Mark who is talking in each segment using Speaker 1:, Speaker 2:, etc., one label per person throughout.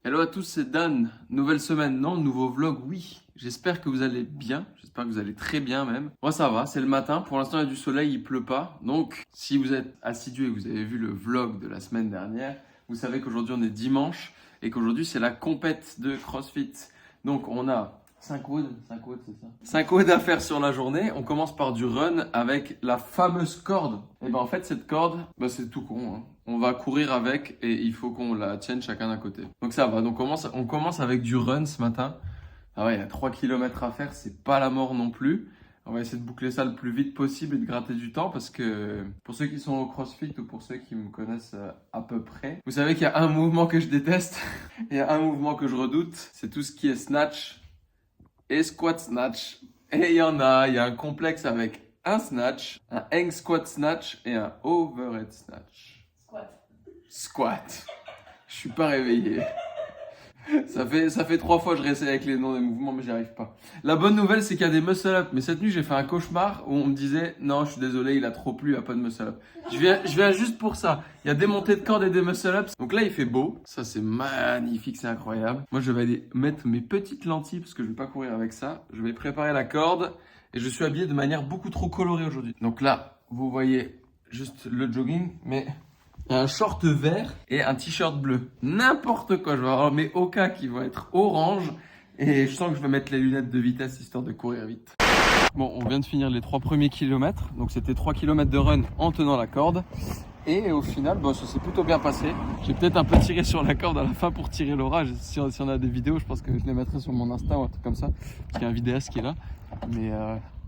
Speaker 1: Hello à tous, c'est Dan. Nouvelle semaine, non, nouveau vlog, oui. J'espère que vous allez bien, j'espère que vous allez très bien même. Moi ça va, c'est le matin, pour l'instant il y a du soleil, il pleut pas. Donc si vous êtes assidu et que vous avez vu le vlog de la semaine dernière, vous savez qu'aujourd'hui on est dimanche et qu'aujourd'hui c'est la compète de CrossFit. Donc on a 5 WOD, c'est ça 5 WOD à faire sur la journée. On commence par du run avec la fameuse corde. Et ben en fait cette corde, c'est tout con, hein. On va courir avec et il faut qu'on la tienne chacun d'un côté. Donc ça va, donc on commence avec du run ce matin. Ah ouais, il y a 3 km à faire, c'est pas la mort non plus. On va essayer de boucler ça le plus vite possible et de gratter du temps parce que pour ceux qui sont au CrossFit ou pour ceux qui me connaissent à peu près, vous savez qu'il y a un mouvement que je déteste et un mouvement que je redoute, c'est tout ce qui est snatch et squat snatch. Et il y a un complexe avec un snatch, un hang squat snatch et un overhead snatch. Squat. Je suis pas réveillé. Ça fait 3 fois que je réessaye avec les noms des mouvements, mais j'y arrive pas. La bonne nouvelle, c'est qu'il y a des muscle-up. Mais cette nuit, j'ai fait un cauchemar où on me disait non, je suis désolé, il a trop plu, il n'y a pas de muscle-up. Je viens juste pour ça. Il y a des montées de corde et des muscle-ups. Donc là, il fait beau. Ça, c'est magnifique, c'est incroyable. Moi, je vais aller mettre mes petites lentilles parce que je vais pas courir avec ça. Je vais préparer la corde et je suis habillé de manière beaucoup trop colorée aujourd'hui. Donc là, vous voyez juste le jogging, mais un short vert et un t-shirt bleu. N'importe quoi. Je vais avoir mes Oka qui vont être orange et je sens que je vais mettre les lunettes de vitesse histoire de courir vite. Bon, on vient de finir les 3 premiers kilomètres. Donc c'était 3 km de run en tenant la corde. Et au final, ça s'est plutôt bien passé. J'ai peut-être un peu tiré sur la corde à la fin pour tirer l'orage. Si on a des vidéos, je pense que je les mettrai sur mon Insta ou un truc comme ça. Parce qu'il y a un vidéaste qui est là. Mais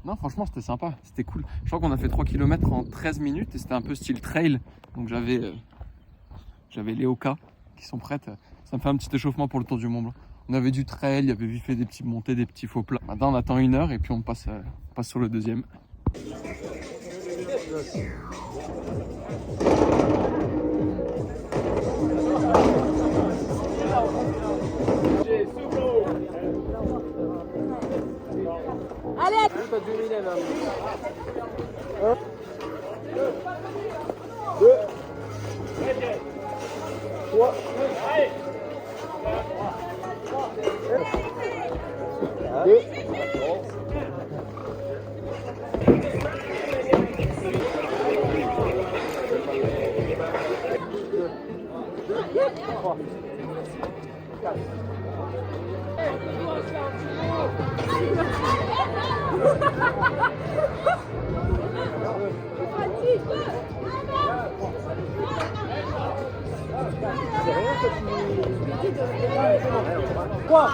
Speaker 1: non, franchement, c'était sympa. C'était cool. Je crois qu'on a fait 3 km en 13 minutes et c'était un peu style trail. Donc j'avais les Oka qui sont prêtes. Ça me fait un petit échauffement pour le Tour du Mont Blanc. On avait du trail, il y avait vite fait des petites montées, des petits faux plats. Maintenant, on attend 1 heure et puis on passe sur le deuxième.
Speaker 2: Allez!
Speaker 3: Pas du Mylène, hein. 1, 2, 3, 2, 3, 4. C'est rien que tu... Quoi?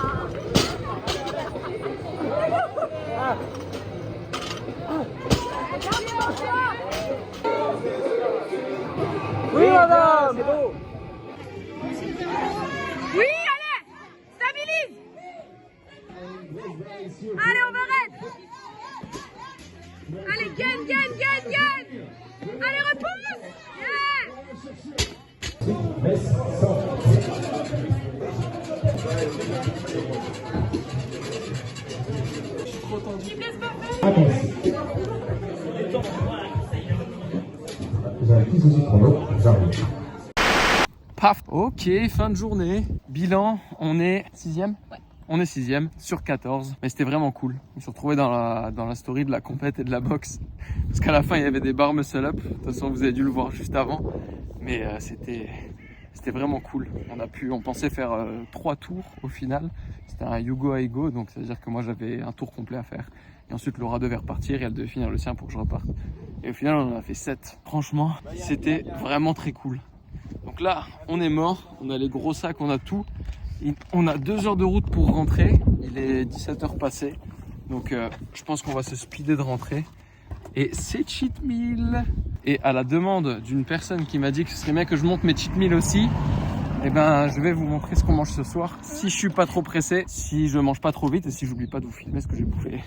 Speaker 3: Oui, madame! C'est beau!
Speaker 2: Oui, allez! Stabilise! Allez, overhead! Allez, gagne! Allez, repousse!
Speaker 4: Vous avez tous aussi pour l'eau, j'arrive.
Speaker 1: Paf. Ok, fin de journée. Bilan, on est 6e. Ouais. On est 6e sur 14. Mais c'était vraiment cool. Je me suis retrouvé dans la story de la compète et de la boxe. Parce qu'à la fin, il y avait des barres muscle-up. De toute façon, vous avez dû le voir juste avant. Mais c'était vraiment cool. On pensait faire 3 tours au final. C'était un Yugo Aigo. Donc ça veut dire que moi, j'avais un tour complet à faire. Et ensuite, Laura devait repartir et elle devait finir le sien pour que je reparte. Et au final, on en a fait 7. Franchement, c'était vraiment très cool. Donc là, on est mort, on a les gros sacs, on a tout. On a 2 heures de route pour rentrer. Il est 17h passé. Donc je pense qu'on va se speeder de rentrer. Et c'est cheat meal. Et à la demande d'une personne qui m'a dit que ce serait bien que je monte mes cheat meal aussi, je vais vous montrer ce qu'on mange ce soir. Si je suis pas trop pressé, si je mange pas trop vite et si j'oublie pas de vous filmer ce que j'ai bouffé.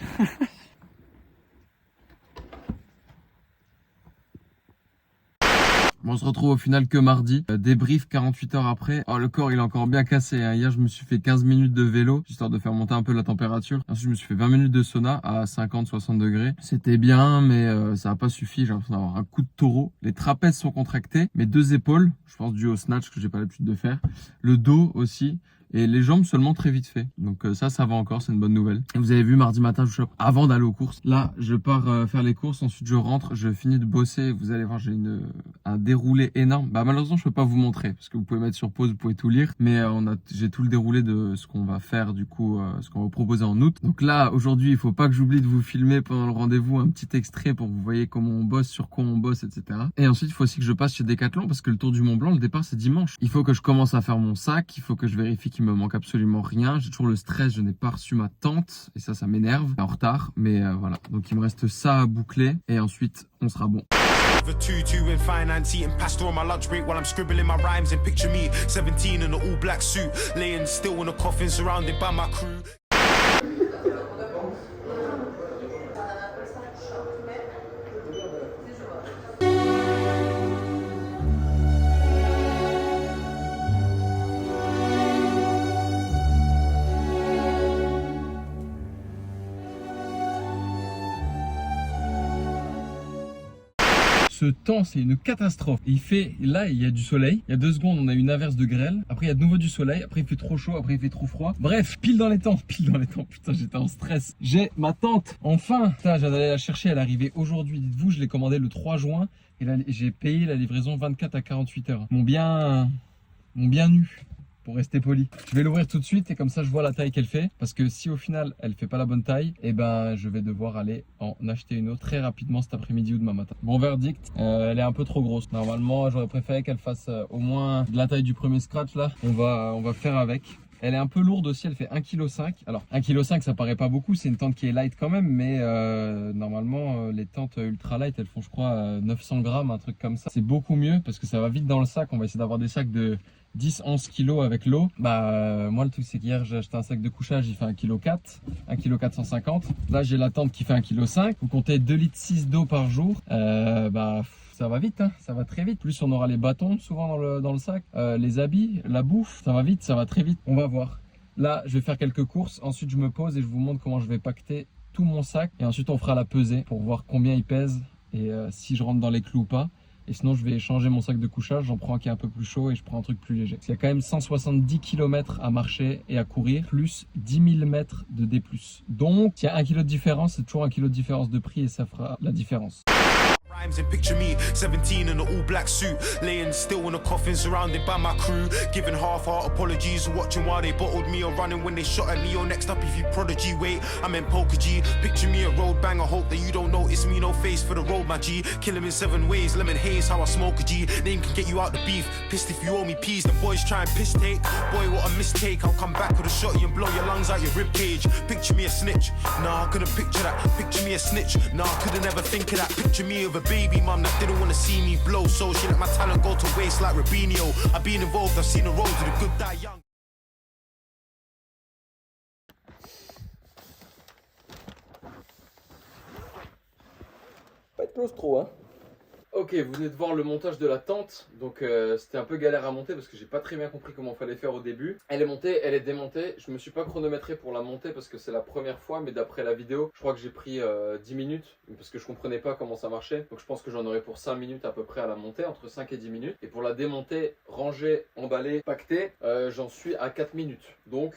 Speaker 1: Bon, on se retrouve au final que mardi. Débrief 48 heures après. Alors, le corps, il est encore bien cassé, hein. Hier, je me suis fait 15 minutes de vélo, histoire de faire monter un peu la température. Ensuite, je me suis fait 20 minutes de sauna à 50-60 degrés. C'était bien, mais ça n'a pas suffi. J'ai l'impression d'avoir un coup de taureau. Les trapèzes sont contractés. Mes 2 épaules, je pense dû au snatch que j'ai pas l'habitude de faire. Le dos aussi. Et les jambes seulement très vite fait. Donc ça va encore, c'est une bonne nouvelle. Et vous avez vu, mardi matin, je chope avant d'aller aux courses. Là, je pars faire les courses, ensuite je rentre, je finis de bosser. Vous allez voir, j'ai un déroulé énorme. Bah malheureusement, je peux pas vous montrer parce que vous pouvez mettre sur pause, vous pouvez tout lire. Mais j'ai tout le déroulé de ce qu'on va faire du coup, ce qu'on va vous proposer en août. Donc là, aujourd'hui, il faut pas que j'oublie de vous filmer pendant le rendez-vous un petit extrait pour que vous voyez comment on bosse, sur quoi on bosse, etc. Et ensuite, il faut aussi que je passe chez Decathlon parce que le Tour du Mont Blanc, le départ, c'est dimanche. Il faut que je commence à faire mon sac, il faut que je vérifie qu'il me manque absolument rien. J'ai toujours le stress, je n'ai pas reçu ma tente et ça m'énerve. En retard, mais voilà. Donc il me reste ça à boucler et ensuite, on sera bon.
Speaker 5: The 2-2 in finance, eating pasta on my lunch break while I'm scribbling my rhymes and picture me 17 in an all black suit, laying still in a coffin surrounded by my crew.
Speaker 1: Ce temps, c'est une catastrophe. Il fait, là, il y a du soleil. Il y a 2 secondes, on a une averse de grêle. Après, il y a de nouveau du soleil. Après, il fait trop chaud. Après, il fait trop froid. Bref, pile dans les temps. Pile dans les temps. Putain, j'étais en stress. J'ai ma tente. Enfin, putain, j'ai d'aller la chercher. Elle est arrivée aujourd'hui. Dites-vous, je l'ai commandée le 3 juin. Et j'ai payé la livraison 24 à 48 heures. Mon bien nu. Pour rester poli. Je vais l'ouvrir tout de suite et comme ça je vois la taille qu'elle fait. Parce que si au final elle fait pas la bonne taille, et ben je vais devoir aller en acheter une autre très rapidement cet après-midi ou demain matin. Bon verdict, elle est un peu trop grosse. Normalement j'aurais préféré qu'elle fasse au moins de la taille du premier scratch là. On va faire avec. Elle est un peu lourde aussi, elle fait 1,5 kg. Alors 1,5 kg ça paraît pas beaucoup, c'est une tente qui est light quand même, mais normalement les tentes ultra light elles font je crois 900 grammes, un truc comme ça. C'est beaucoup mieux parce que ça va vite dans le sac, on va essayer d'avoir des sacs de 10-11 kg avec l'eau. Moi le truc c'est qu'hier j'ai acheté un sac de couchage, il fait 1,4 kg, 1,450 kg. Là j'ai la tente qui fait 1,5 kg. Vous comptez 2,6 litres d'eau par jour, ça va vite, hein, ça va très vite. Plus on aura les bâtons souvent dans le sac, les habits, la bouffe, ça va vite, ça va très vite. On va voir. Là, je vais faire quelques courses. Ensuite, je me pose et je vous montre comment je vais pacter tout mon sac. Et ensuite, on fera la pesée pour voir combien il pèse et si je rentre dans les clous ou pas. Et sinon, je vais changer mon sac de couchage. J'en prends un qui est un peu plus chaud et je prends un truc plus léger. Il y a quand même 170 km à marcher et à courir, plus 10 000 mètres de D+. Donc, s'il y a 1 kg de différence, c'est toujours 1 kg de différence de prix et ça fera la différence.
Speaker 5: Rhymes and picture me 17 in an all black suit, laying still in a coffin surrounded by my crew, giving half-heart apologies, watching while they bottled me or running when they shot at me. Or next up if you prodigy, wait, I meant poker G. Picture me a road banger, hope that you don't notice me, no face for the road, my G. Kill him in 7 ways, lemon haze, how I smoke a G. Name can get you out the beef, pissed if you owe me peas. The boys try and piss take, boy what a mistake. I'll come back with a shotty and blow your lungs out your rib cage. Picture me a snitch, nah I couldn't picture that. Picture me a snitch, nah I couldn't ever think of that. Picture me of a baby mum that didn't want to see me blow, so she let my talent go to waste like Rubinho. I've been involved, I've seen the road to the good die young.
Speaker 1: Pas de claustro, hein. Ok, vous venez de voir le montage de la tente, donc c'était un peu galère à monter parce que j'ai pas très bien compris comment fallait faire au début. Elle est montée, elle est démontée, je me suis pas chronométré pour la monter parce que c'est la première fois, mais d'après la vidéo, je crois que j'ai pris 10 minutes parce que je comprenais pas comment ça marchait. Donc je pense que j'en aurais pour 5 minutes à peu près à la monter, entre 5 et 10 minutes. Et pour la démonter, ranger, emballer, pacter, j'en suis à 4 minutes. Donc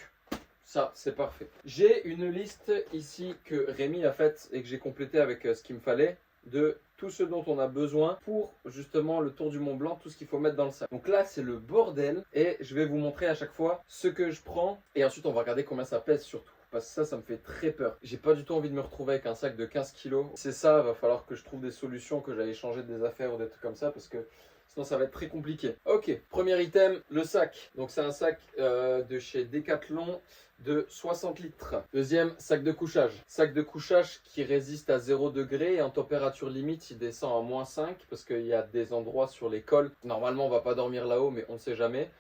Speaker 1: ça, c'est parfait. J'ai une liste ici que Rémi a faite et que j'ai complétée avec ce qu'il me fallait, de tout ce dont on a besoin pour justement le Tour du Mont Blanc, tout ce qu'il faut mettre dans le sac. Donc là c'est le bordel et je vais vous montrer à chaque fois ce que je prends et ensuite on va regarder combien ça pèse surtout. Parce que ça me fait très peur. J'ai pas du tout envie de me retrouver avec un sac de 15 kg. C'est ça, va falloir que je trouve des solutions, que j'aille changer des affaires ou des trucs comme ça parce que sinon ça va être très compliqué. Ok, premier item, le sac. Donc c'est un sac de chez Decathlon de 60 litres. Deuxième, sac de couchage. Sac de couchage qui résiste à 0 degré et en température limite il descend à -5 parce qu'il y a des endroits sur les cols. Normalement on va pas dormir là-haut mais on ne sait jamais.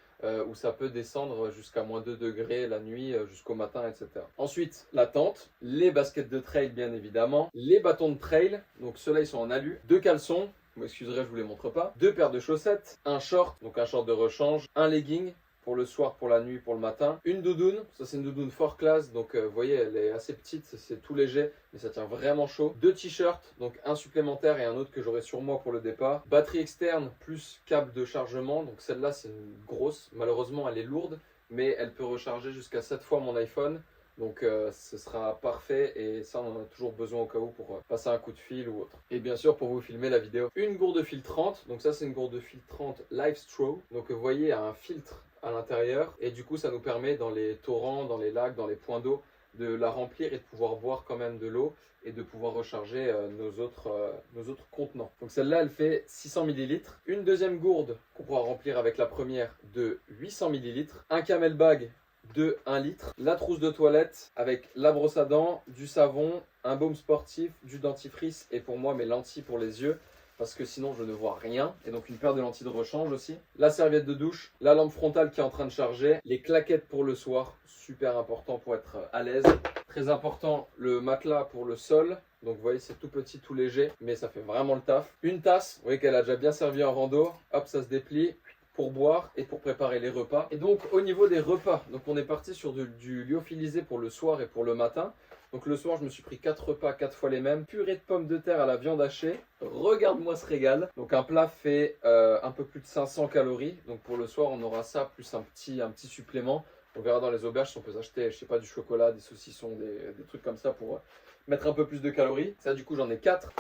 Speaker 1: Où ça peut descendre jusqu'à -2 degrés la nuit jusqu'au matin, etc. Ensuite, la tente, les baskets de trail bien évidemment, les bâtons de trail, donc ceux-là ils sont en alu, 2 caleçons, vous m'excuserez je vous les montre pas, 2 paires de chaussettes, un short, donc un short de rechange, un legging, pour le soir, pour la nuit, pour le matin. Une doudoune, ça c'est une doudoune fort classe, donc vous voyez elle est assez petite, c'est tout léger, mais ça tient vraiment chaud. 2 t-shirts, donc un supplémentaire et un autre que j'aurai sur moi pour le départ. Batterie externe plus câble de chargement, donc celle-là c'est une grosse, malheureusement elle est lourde, mais elle peut recharger jusqu'à 7 fois mon iPhone. Donc ce sera parfait et ça on en a toujours besoin au cas où pour passer un coup de fil ou autre. Et bien sûr pour vous filmer la vidéo. Une gourde filtrante, donc ça c'est une gourde filtrante Live Straw. Donc vous voyez il y a un filtre à l'intérieur et du coup ça nous permet dans les torrents, dans les lacs, dans les points d'eau de la remplir et de pouvoir boire quand même de l'eau et de pouvoir recharger nos autres contenants. Donc celle-là elle fait 600 ml. Une deuxième gourde qu'on pourra remplir avec la première de 800 ml. Un camel bag de 1 litre, la trousse de toilette avec la brosse à dents, du savon, un baume sportif, du dentifrice et pour moi mes lentilles pour les yeux parce que sinon je ne vois rien et donc une paire de lentilles de rechange aussi, la serviette de douche, la lampe frontale qui est en train de charger, les claquettes pour le soir, super important pour être à l'aise, très important le matelas pour le sol. Donc vous voyez c'est tout petit, tout léger mais ça fait vraiment le taf. Une tasse, vous voyez qu'elle a déjà bien servi en rando, hop ça se déplie pour boire et pour préparer les repas. Et donc au niveau des repas, donc on est parti sur du lyophilisé pour le soir et pour le matin. Donc le soir je me suis pris 4 repas, 4 fois les mêmes. Purée de pommes de terre à la viande hachée. Regarde-moi ce régal. Donc un plat fait un peu plus de 500 calories. Donc pour le soir on aura ça plus un petit supplément. On verra dans les auberges si on peut s'acheter, je sais pas, du chocolat, des saucissons, des trucs comme ça pour mettre un peu plus de calories. Ça du coup j'en ai 4.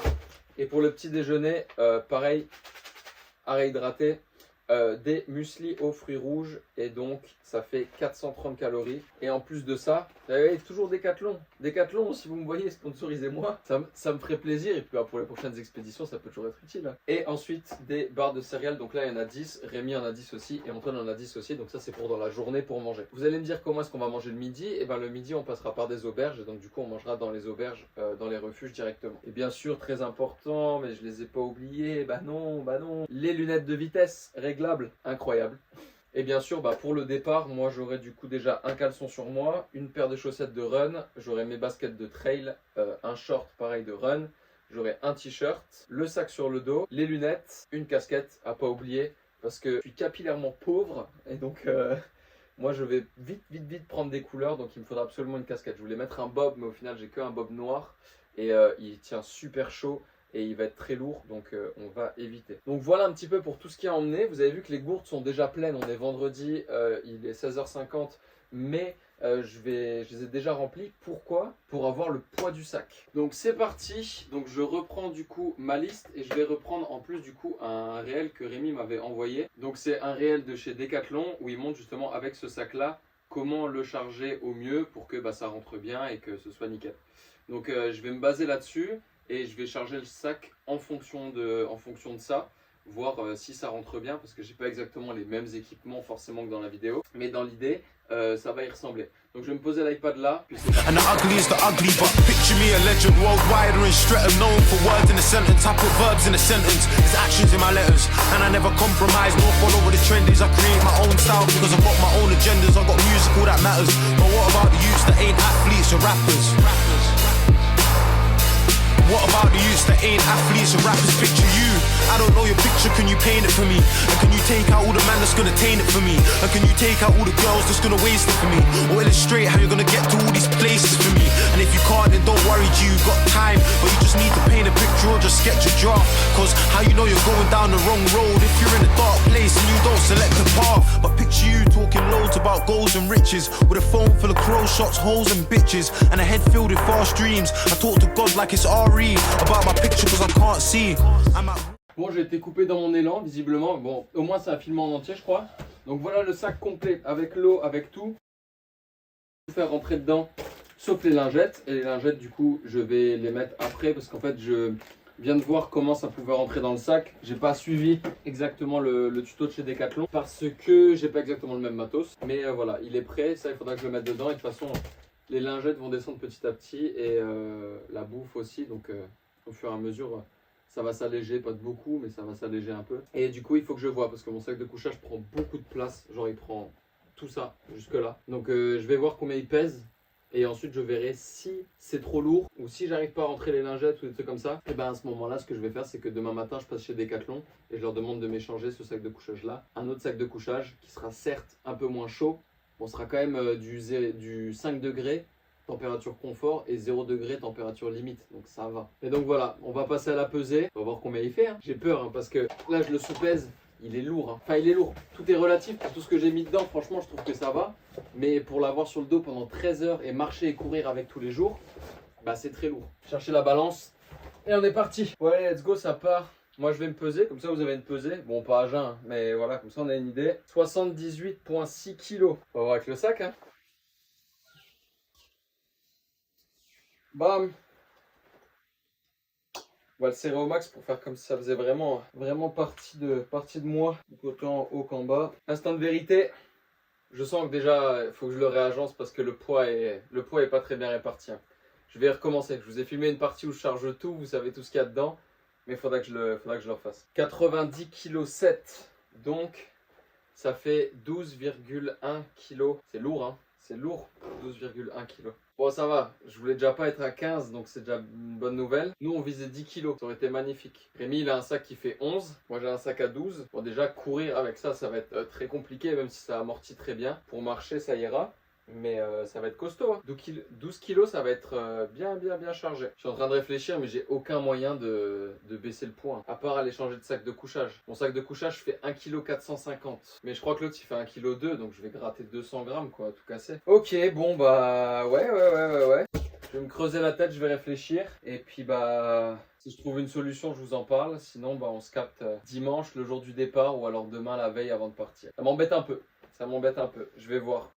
Speaker 1: Et pour le petit déjeuner, pareil, à réhydrater. Des muesli aux fruits rouges et donc ça fait 430 calories et en plus de ça toujours Decathlon, si vous me voyez sponsorisez-moi, ça me ferait plaisir et puis pour les prochaines expéditions ça peut toujours être utile. Et ensuite des barres de céréales, donc là il y en a 10, Rémi en a 10 aussi et Antoine en a 10 aussi, donc ça c'est pour dans la journée pour manger. Vous allez me dire comment est-ce qu'on va manger le midi, et bien le midi on passera par des auberges et donc du coup on mangera dans les auberges, dans les refuges directement. Et bien sûr très important, mais je les ai pas oubliés, bah non, les lunettes de vitesse réglables, incroyable. Et bien sûr, pour le départ, moi j'aurai du coup déjà un caleçon sur moi, une paire de chaussettes de run, j'aurai mes baskets de trail, un short pareil de run, j'aurai un t-shirt, le sac sur le dos, les lunettes, une casquette à pas oublier parce que je suis capillairement pauvre et donc moi je vais vite prendre des couleurs, donc il me faudra absolument une casquette. Je voulais mettre un bob mais au final j'ai qu'un bob noir et il tient super chaud. Et il va être très lourd, donc on va éviter. Donc voilà un petit peu pour tout ce qu'il y a à emmener. Vous avez vu que les gourdes sont déjà pleines. On est vendredi, il est 16h50, mais je les ai déjà remplies. Pourquoi? Pour avoir le poids du sac. Donc c'est parti. Donc je reprends du coup ma liste et je vais reprendre en plus du coup un réel que Rémi m'avait envoyé. Donc c'est un réel de chez Decathlon où il montre justement avec ce sac-là comment le charger au mieux pour que ça rentre bien et que ce soit nickel. Donc je vais me baser là-dessus. Et je vais charger le sac en fonction de ça, voir si ça rentre bien, parce que j'ai pas exactement les mêmes équipements forcément que dans la vidéo, mais dans l'idée, ça va y ressembler. Donc je vais me poser l'iPad là, puis c'est parti.
Speaker 5: And the ugly is the ugly, but picture me a legend worldwide or in Streatham, known for words in a sentence. I put verbs in a sentence, it's actions in my letters, and I never compromise, nor follow with the trendies. I create my own style because I've got my own agendas. I've got music, all that matters, but what about the youths that ain't athletes or rappers? What about the youths that ain't athletes and rappers? Picture you, I don't know your picture, can you paint it for me? And can you take out all the man that's gonna taint it for me? And can you take out all the girls that's gonna waste it for me? Or illustrate how you're gonna get to all these places for me? And if you can't, then don't worry, G, you got time, but you just need to paint a picture or just sketch a draft. Cause how you know you're going down the wrong road if you're in a dark place and you don't select the path? But picture you talking loads about goals and riches, with a phone full of crow shots, hoes and bitches, and a head filled with fast dreams. I talk to God like it's RE about my picture cause I can't see.
Speaker 1: Bon, j'ai été coupé dans mon élan, visiblement. Bon, au moins ça a filmé en entier, je crois. Donc voilà le sac complet, avec l'eau, avec tout. Je vais faire rentrer dedans, sauf les lingettes. Et les lingettes, du coup, je vais les mettre après, parce qu'en fait, je viens de voir comment ça pouvait rentrer dans le sac. J'ai pas suivi exactement le tuto de chez Decathlon, parce que j'ai pas exactement le même matos. Mais voilà, il est prêt, ça il faudra que je le mette dedans. Et de toute façon, les lingettes vont descendre petit à petit, et la bouffe aussi. Donc au fur et à mesure, ça va s'alléger, pas de beaucoup, mais ça va s'alléger un peu. Et du coup, il faut que je vois, parce que mon sac de couchage prend beaucoup de place. Genre, il prend tout ça, jusque là. Donc, je vais voir combien il pèse. Et ensuite, je verrai si c'est trop lourd ou si j'arrive pas à rentrer les lingettes ou des trucs comme ça. Et ben à ce moment-là, ce que je vais faire, c'est que demain matin, je passe chez Decathlon et je leur demande de m'échanger ce sac de couchage-là. Un autre sac de couchage qui sera certes un peu moins chaud. On sera quand même du 5 degrés. Température confort et 0 degré température limite, donc ça va. Et donc voilà, on va passer à la pesée, on va voir combien il fait. J'ai peur parce que là je le sous-pèse il est lourd. Hein. Enfin, il est lourd. Tout est relatif pour tout ce que j'ai mis dedans. Franchement, je trouve que ça va. Mais pour l'avoir sur le dos pendant 13 heures et marcher et courir avec tous les jours, bah c'est très lourd. Chercher la balance et on est parti. Ouais, let's go, ça part. Moi, je vais me peser. Comme ça, vous avez une pesée. Bon, pas à jeun, hein, mais voilà, comme ça, on a une idée. 78,6 kg. On va voir avec le sac. Hein. Bam. On va le serrer au max pour faire comme si ça faisait vraiment partie de moi, autant en haut qu'en bas. Instant de vérité, je sens que déjà il faut que je le réagence parce que le poids est pas très bien réparti. Hein. Je vais recommencer. Je vous ai filmé une partie où je charge tout, vous savez tout ce qu'il y a dedans, mais il faudra que je le refasse. 90,7 kg, donc ça fait 12,1 kg. C'est lourd, hein. C'est lourd, 12,1 kg. Bon, ça va, je voulais déjà pas être à 15, donc c'est déjà une bonne nouvelle. Nous, on visait 10 kg, ça aurait été magnifique. Rémi, il a un sac qui fait 11, moi j'ai un sac à 12. Bon, déjà, courir avec ça, ça va être très compliqué, même si ça amortit très bien. Pour marcher, ça ira. Mais ça va être costaud, hein. 12 kilos, ça va être bien chargé. Je suis en train de réfléchir, mais j'ai aucun moyen de baisser le poids, à part aller changer de sac de couchage. Mon sac de couchage fait 1,450 kg. Mais je crois que l'autre il fait 1,2 kg, donc je vais gratter 200 grammes, quoi, tout casser. Ok, bon bah ouais. Je vais me creuser la tête, je vais réfléchir. Et puis bah, si je trouve une solution, je vous en parle. Sinon, bah on se capte dimanche, le jour du départ, ou alors demain, la veille, avant de partir. Ça m'embête un peu, je vais voir.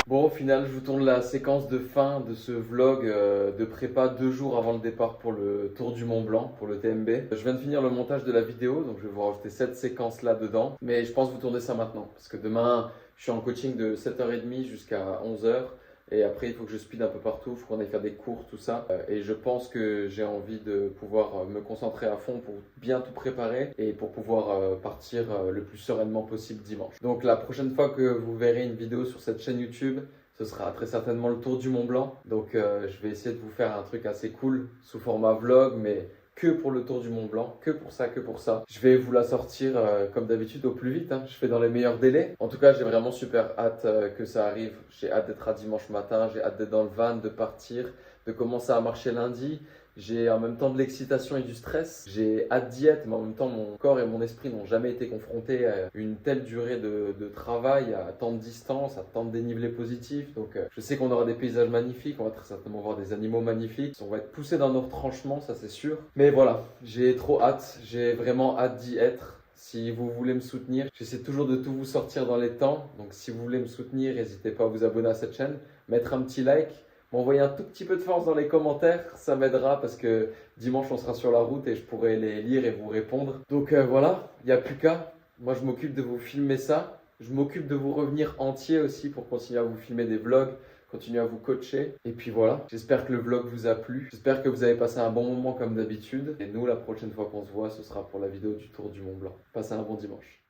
Speaker 1: Bon, au final, je vous tourne la séquence de fin de ce vlog de prépa 2 jours avant le départ pour le Tour du Mont Blanc, pour le TMB. Je viens de finir le montage de la vidéo, donc je vais vous rajouter cette séquence là dedans. Mais je pense vous tourner ça maintenant, parce que demain, je suis en coaching de 7h30 jusqu'à 11h. Et après, il faut que je speed un peu partout, il faut qu'on aille faire des cours, tout ça. Et je pense que j'ai envie de pouvoir me concentrer à fond pour bien tout préparer et pour pouvoir partir le plus sereinement possible dimanche. Donc la prochaine fois que vous verrez une vidéo sur cette chaîne YouTube, ce sera très certainement le Tour du Mont Blanc. Donc je vais essayer de vous faire un truc assez cool sous format vlog, mais que pour le Tour du Mont Blanc, que pour ça. Je vais vous la sortir comme d'habitude au plus vite, hein. Je fais dans les meilleurs délais. En tout cas, j'ai vraiment super hâte que ça arrive. J'ai hâte d'être à dimanche matin, j'ai hâte d'être dans le van, de partir, de commencer à marcher lundi. J'ai en même temps de l'excitation et du stress. J'ai hâte d'y être, mais en même temps, mon corps et mon esprit n'ont jamais été confrontés à une telle durée de travail, à tant de distance, à tant de dénivelé positif. Donc, je sais qu'on aura des paysages magnifiques, on va très certainement voir des animaux magnifiques. On va être poussé dans nos retranchements, ça c'est sûr. Mais voilà, j'ai trop hâte, j'ai vraiment hâte d'y être. Si vous voulez me soutenir, j'essaie toujours de tout vous sortir dans les temps. Donc, si vous voulez me soutenir, n'hésitez pas à vous abonner à cette chaîne, mettre un petit like. M'envoyer un tout petit peu de force dans les commentaires, ça m'aidera parce que dimanche on sera sur la route et je pourrai les lire et vous répondre. Donc voilà, il n'y a plus qu'à. Moi je m'occupe de vous filmer ça. Je m'occupe de vous revenir entier aussi pour continuer à vous filmer des vlogs, continuer à vous coacher. Et puis voilà, j'espère que le vlog vous a plu. J'espère que vous avez passé un bon moment comme d'habitude. Et nous, la prochaine fois qu'on se voit, ce sera pour la vidéo du Tour du Mont Blanc. Passez un bon dimanche.